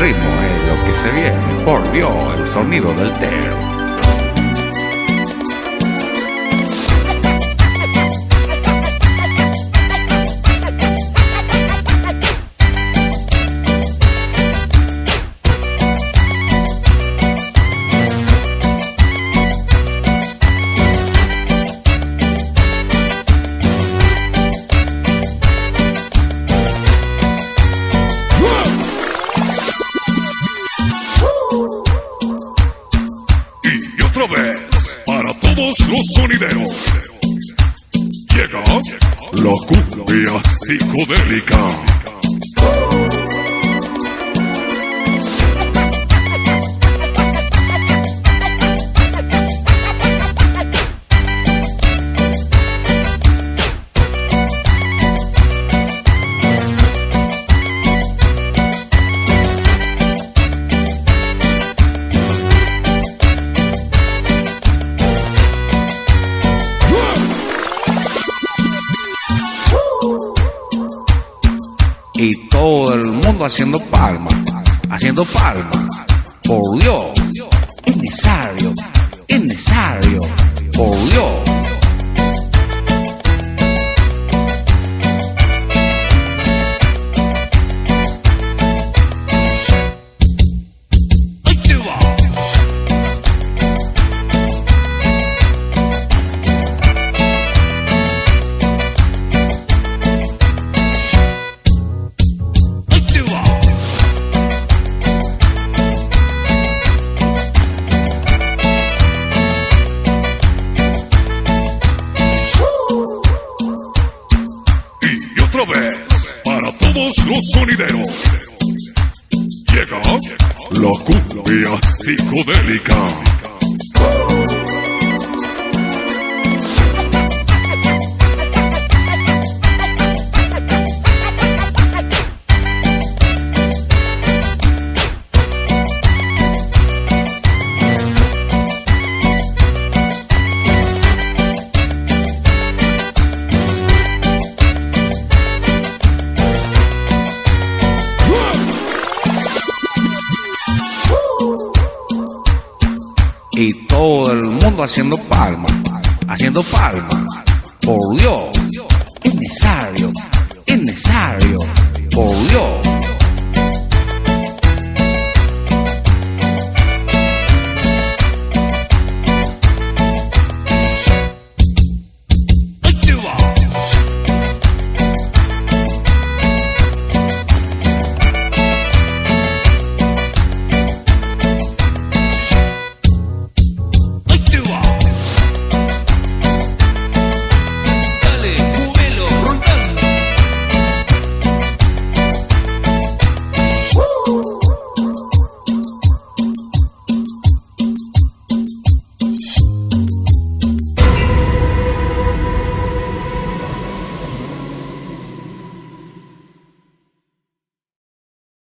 ritmo es lo que se viene, por Dios, el sonido del tero. Para todos los sonideros llega la cumbia psicodélica. Y todo el mundo haciendo palmas, por Dios, es necesario, por Dios. Para todos los sonideros llega la cumbia psicodélica. Y todo el mundo haciendo palmas, por Dios, es necesario, por Dios.